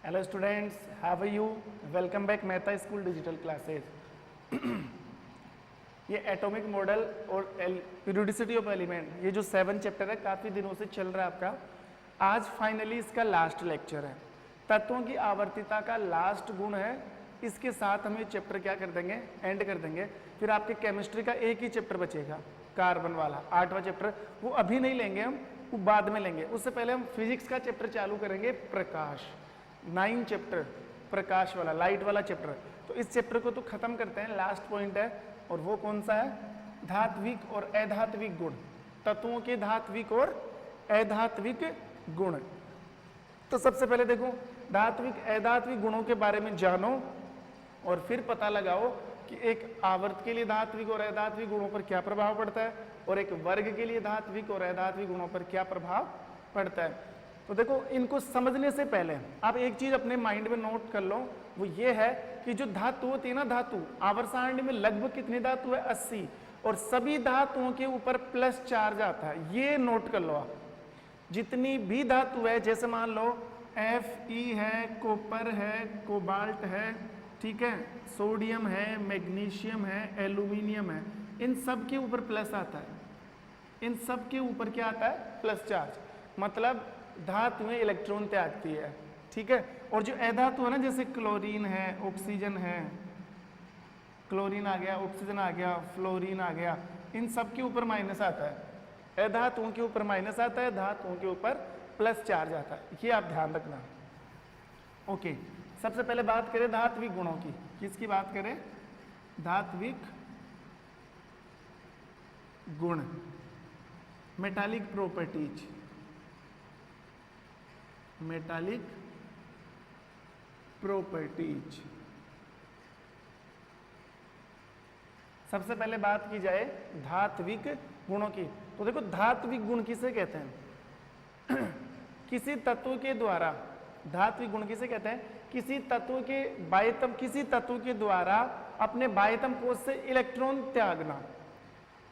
Hello students, how are you? Welcome back Mehta school digital classes. ये atomic model और periodicity of element, ये जो 7 chapter है काफ़ी दिनों से चल रहा है आपका। आज फाइनली इसका लास्ट लेक्चर है। तत्वों की आवर्तिता का लास्ट गुण है। इसके साथ हम ये चैप्टर क्या कर देंगे, एंड कर देंगे। फिर आपके केमिस्ट्री का एक ही चैप्टर बचेगा, कार्बन वाला 8वां चैप्टर। वो अभी नहीं लेंगे हम, वो बाद में लेंगे। उससे पहले हम फिजिक्स का चैप्टर चालू करेंगे, प्रकाश 9 चैप्टर, प्रकाश वाला, लाइट वाला चैप्टर। तो इस चैप्टर को तो खत्म करते हैं, लास्ट पॉइंट है। और वो कौन सा है? धात्विक और अधात्विक गुण, तत्वों के धात्विक और अधात्विक गुण। तो सबसे पहले देखो, धात्विक अधात्विक गुणों के बारे में जानो और फिर पता लगाओ कि एक आवर्त के लिए धात्विक और अधात्विक गुणों पर क्या प्रभाव पड़ता है और एक वर्ग के लिए धात्विक और अधात्विक गुणों पर क्या प्रभाव पड़ता है। तो देखो, इनको समझने से पहले आप एक चीज अपने माइंड में नोट कर लो, वो ये है कि जो धातु होती है ना, धातु आवर्त सारणी में लगभग कितनी धातु है? 80। और सभी धातुओं के ऊपर प्लस चार्ज आता है, ये नोट कर लो आप। जितनी भी धातु है, जैसे मान लो Fe है, कॉपर है, कोबाल्ट है, ठीक है, सोडियम है, मैग्नीशियम है, एल्यूमिनियम है, इन सब के ऊपर प्लस आता है। इन सब के ऊपर क्या आता है? Plus charge. मतलब धातुएं इलेक्ट्रॉन त्यागती है, ठीक है। और जो अधातु है ना, जैसे क्लोरीन है, ऑक्सीजन है, क्लोरीन आ गया, ऑक्सीजन आ गया, फ्लोरीन आ गया, इन सब के ऊपर माइनस आता है। अधातुओं के ऊपर माइनस आता है, धातुओं के ऊपर प्लस चार्ज आता है। ये आप ध्यान रखना। ओके, सबसे पहले बात करें धात्विक गुणों की। किसकी बात करें? धात्विक गुण, मेटालिक प्रॉपर्टीज। Metallic properties. सबसे पहले बात की जाए धात्विक गुणों की, तो देखो धात्विक गुण किसे कहते हैं? किसी तत्व के द्वारा, धात्विक गुण किसे कहते हैं? किसी तत्व के बाह्यतम, किसी तत्व के द्वारा अपने बाह्यतम कोश से इलेक्ट्रॉन त्यागना।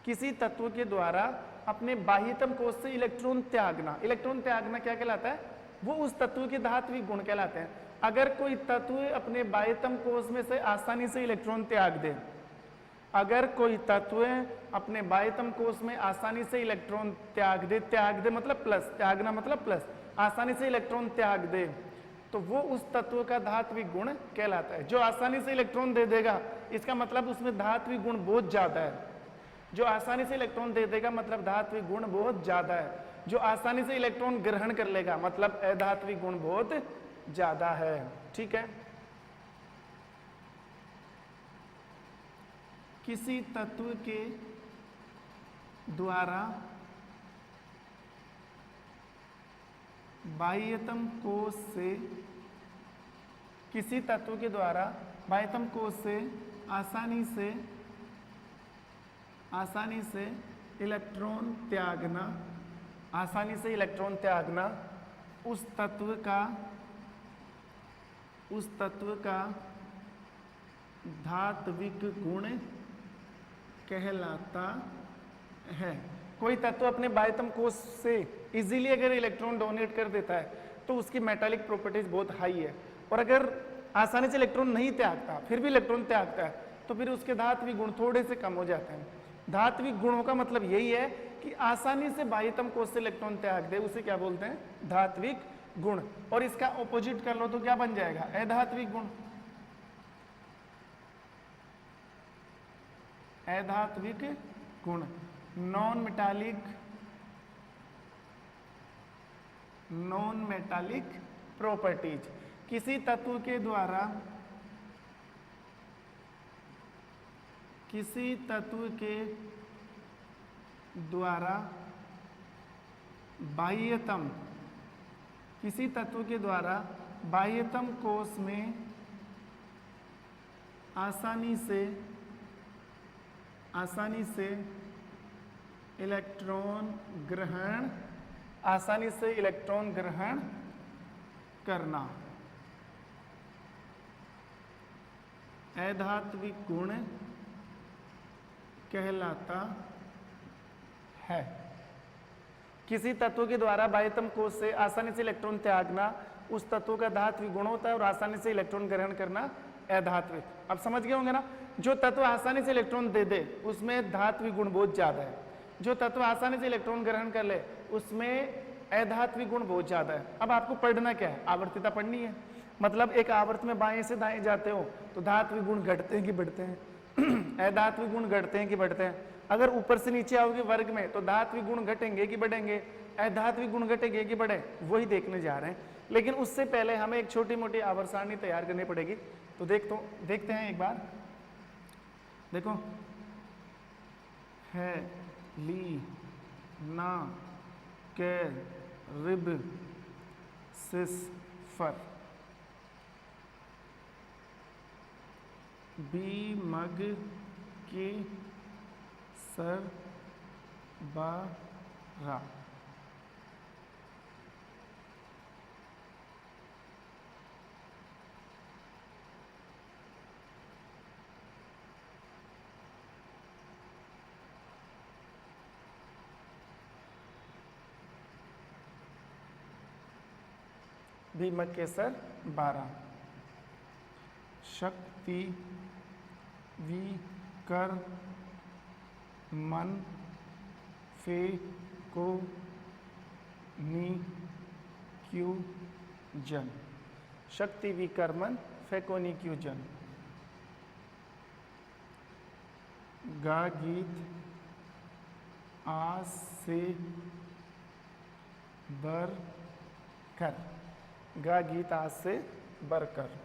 किसी तत्व के द्वारा अपने बाह्यतम कोश से इलेक्ट्रॉन त्यागना। इलेक्ट्रॉन त्यागना क्या कहलाता है? वो उस तत्व के धात्विक गुण कहलाते हैं। अगर कोई तत्व अपने बाह्यतम कोश में से आसानी से इलेक्ट्रॉन त्याग दे, अगर कोई तत्व अपने बाह्यतम कोश में आसानी से इलेक्ट्रॉन त्याग दे मतलब प्लस, त्यागना मतलब प्लस, आसानी से इलेक्ट्रॉन त्याग दे, तो वो उस तत्व का धात्विक गुण कहलाता है। जो आसानी से इलेक्ट्रॉन दे देगा, इसका मतलब उसमें धात्विक गुण बहुत ज्यादा है। जो आसानी से इलेक्ट्रॉन दे देगा मतलब धात्विक गुण बहुत ज्यादा है। जो आसानी से इलेक्ट्रॉन ग्रहण कर लेगा मतलब अधात्विक गुण बहुत ज्यादा है, ठीक है। किसी तत्व के द्वारा बाह्यतम कोश से, किसी तत्व के द्वारा बाह्यतम कोश से आसानी से इलेक्ट्रॉन त्यागना, आसानी से इलेक्ट्रॉन त्यागना उस तत्व का धात्विक गुण कहलाता है। कोई तत्व अपने बाह्यतम कोश से इजीली अगर इलेक्ट्रॉन डोनेट कर देता है तो उसकी मेटालिक प्रॉपर्टीज बहुत हाई है। और अगर आसानी से इलेक्ट्रॉन नहीं त्यागता, फिर भी इलेक्ट्रॉन त्यागता है, तो फिर उसके धात्विक गुण थोड़े से कम हो जाते हैं। धात्विक गुणों का मतलब यही है कि आसानी से बाह्यतम कोश से इलेक्ट्रॉन त्याग दे, उसे क्या बोलते हैं? धात्विक गुण। और इसका ऑपोजिट कर लो तो क्या बन जाएगा? अधात्विक गुण। अधात्विक गुण, नॉन मेटालिक प्रॉपर्टीज। किसी तत्व के द्वारा बाह्यतम कोश में आसानी से इलेक्ट्रॉन ग्रहण करना अधात्विक गुण कहलाता है। किसी तत्व के द्वारा बाह्यतम कोश से आसानी से इलेक्ट्रॉन त्यागना उस तत्व का धात्विक गुण होता है और आसानी से इलेक्ट्रॉन ग्रहण करना अधात्विक। अब समझ गए होंगे ना, जो तत्व आसानी से इलेक्ट्रॉन दे दे उसमें धात्विक गुण बहुत ज्यादा है, जो तत्व आसानी से इलेक्ट्रॉन ग्रहण कर ले उसमें अधात्विक गुण बहुत ज्यादा है। अब आपको पढ़ना क्या है, आवर्तिता पढ़नी है। मतलब एक आवर्त में बाएं से दाएं जाते हो तो धात्विक गुण घटते हैं कि बढ़ते हैं अधात्विक गुण घटते हैं कि बढ़ते हैं। अगर ऊपर से नीचे आओगे वर्ग में तो धात्विक गुण घटेंगे कि बढ़ेंगे, अधात्विक गुण घटेंगे कि बढ़े, वही देखने जा रहे हैं। लेकिन उससे पहले हमें एक छोटी मोटी आवर्त सारणी तैयार करनी पड़ेगी। तो देखते हैं एक बार। देखो, है, ली, ना, के, रिब, सिस, फर, बी, मग, की, सर, बा, रा। भीमक केसर 12, शक्ति, विकर, मन, फे, को, नी, क्यू, जन। शक्ति, विकर, मन, फे, को, नी, क्यू, जन। गा, गीत, आस, से, बर, कर। गा, गीत, आज से बरकर।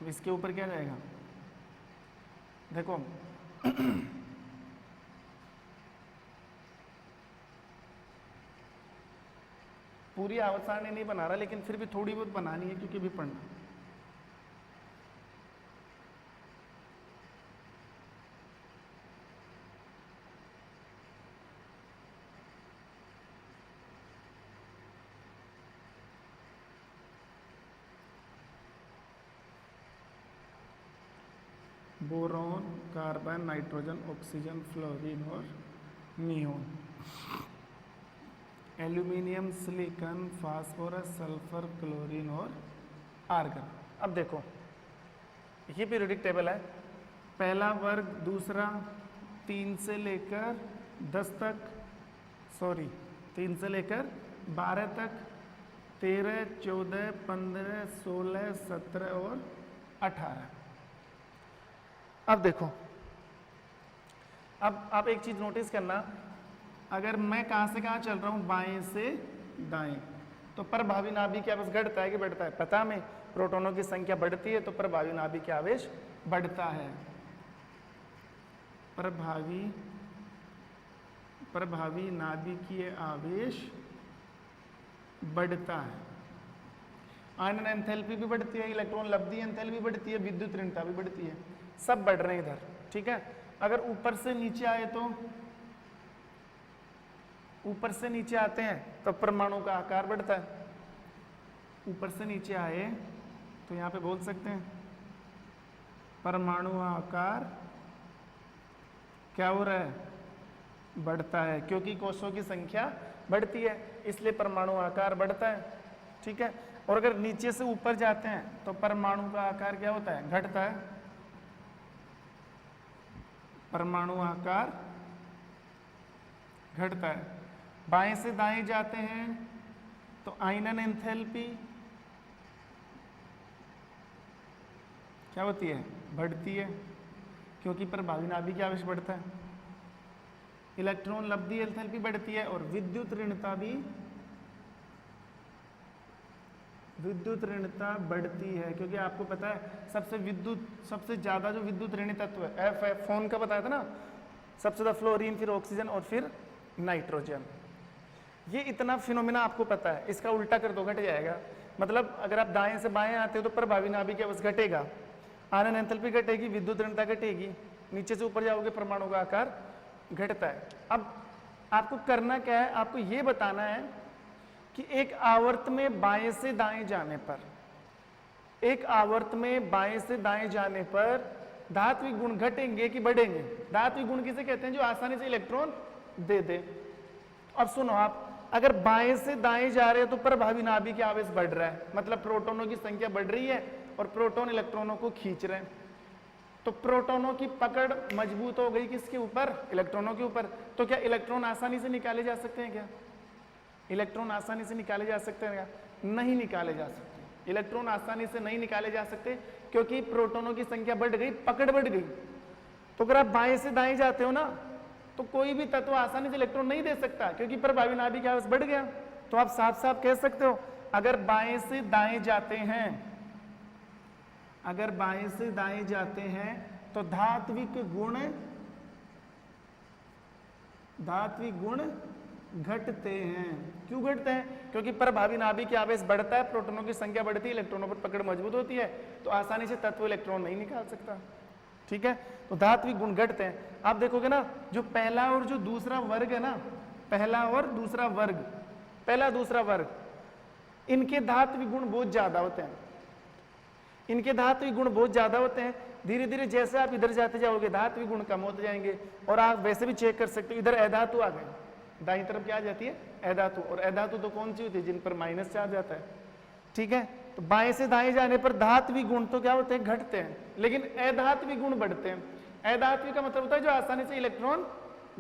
इसके ऊपर क्या जाएगा, देखो पूरी आवर्त सारणी नहीं बना रहा, लेकिन फिर भी थोड़ी बहुत बनानी है क्योंकि भी पढ़ना। Boron, carbon, nitrogen, oxygen, fluorine और neon. Aluminium, silicon, phosphorus, sulphur, chlorine और आर्गन। अब देखो, ये पीरियोडिक टेबल है। पहला वर्ग, दूसरा 3 से लेकर 10 तक, 3 से लेकर 12 तक, 13, 14, 15, 16, 17 और 18। अब देखो, अब आप एक चीज नोटिस करना, अगर मैं कहां से कहां चल रहा हूं, बाएं से दाएं, तो प्रभावी नाभिक आवेश घटता है कि बढ़ता है? पता में प्रोटॉनों की संख्या बढ़ती है तो प्रभावी नाभिक आवेश बढ़ता है। प्रभावी नाभिकीय आवेश बढ़ता है। आयनन एंथैल्पी भी बढ़ती है, इलेक्ट्रॉन लब्धि एंथैल्पी बढ़ती है, विद्युत ऋणता भी बढ़ती है, सब बढ़ रहे हैं इधर, ठीक है। अगर ऊपर से नीचे आए तो, ऊपर से नीचे आते हैं तो परमाणु का आकार बढ़ता है। ऊपर से नीचे आए तो यहां पे बोल सकते हैं परमाणु आकार क्या हो रहा है, बढ़ता है, क्योंकि कोषों की संख्या बढ़ती है इसलिए परमाणु आकार बढ़ता है, ठीक है। और अगर नीचे से ऊपर जाते हैं तो परमाणु का आकार क्या होता है, घटता है। परमाणु आकार घटता है। बाएं से दाएं जाते हैं तो आयनन एंथैल्पी क्या होती है, बढ़ती है, क्योंकि प्रभावी नाभिक आवेश बढ़ता है। इलेक्ट्रॉन लब्धि एंथैल्पी बढ़ती है और विद्युत ऋणता बढ़ती है, क्योंकि आपको पता है सबसे ज्यादा जो विद्युत ऋणी तत्व है F का बताया था ना, सबसे ज्यादा फ्लोरीन, फिर ऑक्सीजन और फिर नाइट्रोजन। ये इतना फिनोमेना आपको पता है, इसका उल्टा कर दो घट जाएगा। मतलब अगर आप दाएं से बाएं आते हो तो प्रभावी नाभिक बस घटेगा, आनन एंथैल्पी घटेगी, विद्युत ऋणता घटेगी, नीचे से ऊपर जाओगे परमाणु का आकार घटता है। अब आपको करना क्या है, आपको ये बताना है कि एक आवर्त में बाएं से दाएं जाने पर, एक आवर्त में बाएं से दाएं जाने पर धात्विक गुण घटेंगे कि बढ़ेंगे? धात्विक गुण किसे कहते हैं? जो आसानी से इलेक्ट्रॉन दे दे। अब सुनो आप, अगर बाएं से दाएं जा रहे हो तो प्रभावी नाभिक आवेश बढ़ रहा है, मतलब प्रोटॉनों की संख्या बढ़ रही है और प्रोटॉन इलेक्ट्रॉनों को खींच रहे हैं। तो प्रोटॉनों की पकड़ मजबूत हो गई किसके ऊपर? इलेक्ट्रॉनों के ऊपर। तो क्या इलेक्ट्रॉन आसानी से निकाले जा सकते हैं क्या? इलेक्ट्रॉन आसानी से निकाले जा सकते हैं क्या? नहीं निकाले जा सकते। इलेक्ट्रॉन आसानी से नहीं निकाले जा सकते क्योंकि प्रोटॉनों की संख्या बढ़ गई, पकड़ बढ़ गई। तो अगर आप बाएं से दाएं जाते हो ना, तो कोई भी तत्व आसानी से इलेक्ट्रॉन नहीं दे सकता क्योंकि प्रभावी नाभिक आवेश बढ़ गया। तो आप साफ साफ कह सकते हो, अगर बाएं से दाएं जाते हैं, अगर बाएं से दाएं जाते हैं तो धात्विक गुण घटते हैं। क्यों घटते हैं? क्योंकि प्रभावी नाभिक आवेश बढ़ता है, प्रोटॉनों की संख्या बढ़ती है, इलेक्ट्रॉनों पर पकड़ मजबूत होती है, तो आसानी से तत्व इलेक्ट्रॉन नहीं निकाल सकता। ठीक है, तो धात्विक गुण घटते हैं। आप देखोगे ना, जो पहला और जो दूसरा वर्ग है ना, पहला और दूसरा वर्ग, पहला दूसरा वर्ग, इनके धात्विक गुण बहुत ज्यादा होते हैं। इनके धात्विक गुण बहुत ज्यादा होते हैं। धीरे धीरे जैसे आप इधर जाते जाओगे धात्विक गुण कम होते जाएंगे। और आप वैसे भी चेक कर सकते हो, इधर अधातु आ गए, दाईं तरफ क्या आ जाती है? अधातु। और अधातु तो कौन सी होती है? जिन पर माइनस चार्ज आता है। ठीक है, तो बाएं से दाएं जाने पर धात्विक गुण तो क्या होते हैं? घटते हैं, लेकिन अधात्विक गुण बढ़ते हैं। अधात्विक का मतलब होता है जो आसानी से इलेक्ट्रॉन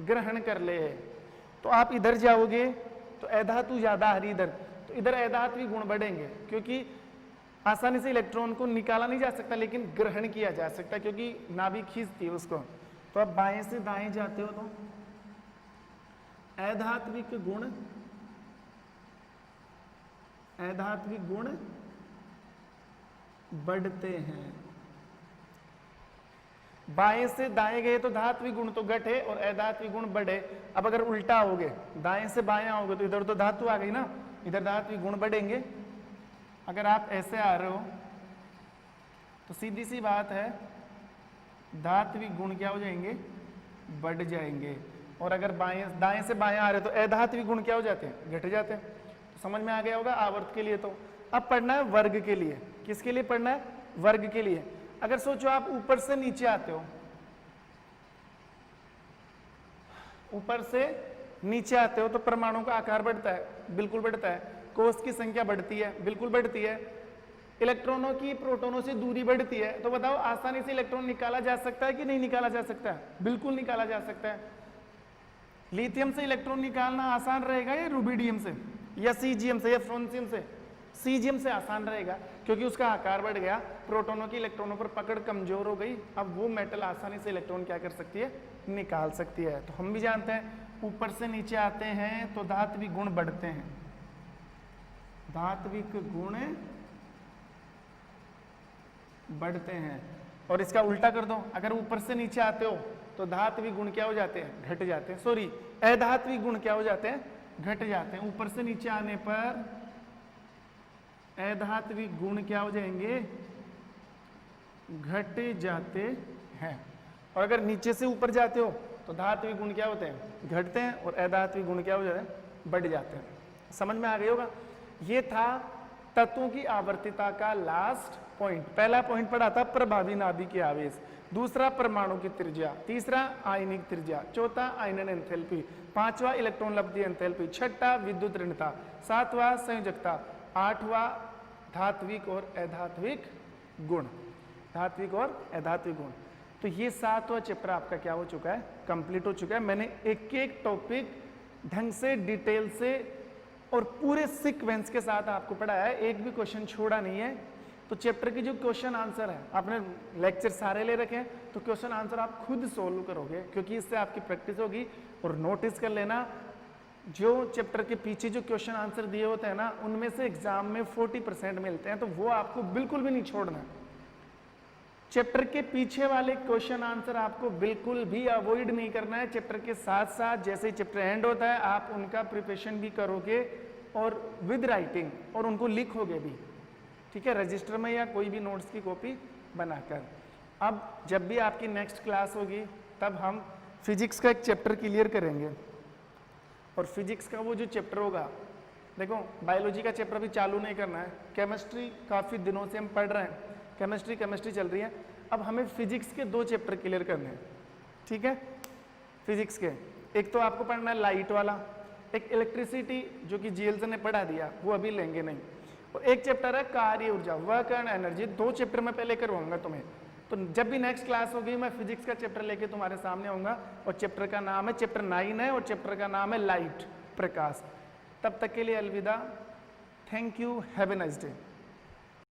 ग्रहण कर ले। तो आप इधर जाओगे तो अधातु ज्यादा आ रही इधर, तो इधर अधात्विक गुण बढ़ेंगे क्योंकि आसानी से इलेक्ट्रॉन को निकाला नहीं जा सकता लेकिन ग्रहण किया जा सकता क्योंकि नाभिक खींचती है उसको। तो आप बाएं से दाएं जाते हो तो अधात्विक गुण बढ़ते हैं। बाएं से दाएं गए तो धात्विक गुण तो घटे और अधात्विक गुण बढ़े। अब अगर उल्टा होगे, दाएं से बाएं आओगे तो इधर तो धातु आ गई ना, इधर धात्विक गुण बढ़ेंगे। अगर आप ऐसे आ रहे हो तो सीधी सी बात है, धात्विक गुण क्या हो जाएंगे? बढ़ जाएंगे। और अगर दाएं से बाएं आ रहे हो तो अधात्विक गुण क्या हो जाते हैं? घट जाते हैं। तो समझ में आ गया होगा आवर्त के लिए। तो अब पढ़ना है वर्ग के लिए। किसके लिए पढ़ना है? वर्ग के लिए। अगर सोचो आप ऊपर से नीचे आते हो, ऊपर से नीचे आते हो तो परमाणु का आकार बढ़ता है, बिल्कुल बढ़ता है। कोष की संख्या बढ़ती है, बिल्कुल बढ़ती है। इलेक्ट्रॉनों की प्रोटॉनों से दूरी बढ़ती है। तो बताओ आसानी से इलेक्ट्रॉन निकाला जा सकता है कि नहीं निकाला जा सकता है? बिल्कुल निकाला जा सकता है। लिथियम से इलेक्ट्रॉन निकालना आसान रहेगा या रुबिडियम से या सीजियम से या फ्रोंसियम से? सीजियम से आसान रहेगा क्योंकि उसका आकार बढ़ गया, प्रोटॉनों की इलेक्ट्रॉनों पर पकड़ कमजोर हो गई। अब वो मेटल आसानी से इलेक्ट्रॉन क्या कर सकती है? निकाल सकती है। तो हम भी जानते हैं ऊपर से नीचे आते हैं तो धात्विक गुण बढ़ते हैं, धात्विक गुण बढ़ते हैं। और इसका उल्टा कर दो, अगर ऊपर से नीचे आते हो तो धात्विक गुण क्या हो जाते हैं? घट जाते हैं। सॉरी, अधात्विक गुण क्या हो जाते हैं? घट जाते हैं। ऊपर से नीचे आने पर अधात्विक गुण क्या हो जाएंगे? घट जाते हैं। और अगर नीचे से ऊपर जाते हो तो धात्विक गुण क्या होते हैं? घटते हैं। और अधात्विक गुण क्या हो जाते हैं? बढ़ जाते हैं। समझ में आ गई होगा। ये था तत्वों की आवर्तिता का लास्ट पॉइंट। पहला पॉइंट पढ़ा था प्रभावी नाभिकीय आवेश, दूसरा परमाणु की त्रिज्या, तीसरा आयनिक त्रिज्या, चौथा आयनन एंथैल्पी, पांचवा इलेक्ट्रॉन लब्धि एंथैल्पी, छठा विद्युत ऋणता, सातवां संयोजकता, आठवां धात्विक और अधात्विक गुण, धात्विक और अधात्विक गुण। तो ये सातवां चैप्टर आपका क्या हो चुका है? कंप्लीट हो चुका है। मैंने एक एक टॉपिक ढंग से डिटेल से और पूरे सीक्वेंस के साथ आपको पढ़ाया है, एक भी क्वेश्चन छोड़ा नहीं है। तो चैप्टर की जो क्वेश्चन आंसर है, आपने लेक्चर सारे ले रखे हैं तो क्वेश्चन आंसर आप खुद सोल्व करोगे क्योंकि इससे आपकी प्रैक्टिस होगी। और नोटिस कर लेना, जो चैप्टर के पीछे जो क्वेश्चन आंसर दिए होते हैं ना, उनमें से एग्जाम में 40% मिलते हैं, तो वो आपको बिल्कुल भी नहीं छोड़ना। चैप्टर के पीछे वाले क्वेश्चन आंसर आपको बिल्कुल भी अवॉइड नहीं करना है। चैप्टर के साथ साथ जैसे ही चैप्टर एंड होता है आप उनका प्रिपरेशन भी करोगे और विद राइटिंग, और उनको लिखोगे भी, ठीक है, रजिस्टर में या कोई भी नोट्स की कॉपी बनाकर। अब जब भी आपकी नेक्स्ट क्लास होगी तब हम फिजिक्स का एक चैप्टर क्लियर करेंगे, और फिजिक्स का वो जो चैप्टर होगा, देखो बायोलॉजी का चैप्टर भी चालू नहीं करना है, केमिस्ट्री काफ़ी दिनों से हम पढ़ रहे हैं, केमिस्ट्री चल रही है। अब हमें फिजिक्स के 2 चैप्टर क्लियर करने हैं, ठीक है। फिजिक्स के एक तो आपको पढ़ना है लाइट वाला, एक इलेक्ट्रिसिटी जो कि जीएल ने पढ़ा दिया वो अभी लेंगे नहीं, और एक चैप्टर है कार्य ऊर्जा, वर्क एंड एनर्जी। 2 चैप्टर मैं पहले करवाऊंगा तुम्हें। तो जब भी नेक्स्ट क्लास होगी मैं फिजिक्स का चैप्टर लेके तुम्हारे सामने आऊंगा, और चैप्टर का नाम है चैप्टर 9 है, और चैप्टर का नाम है लाइट, प्रकाश। तब तक के लिए अलविदा, thank you, have a nice day.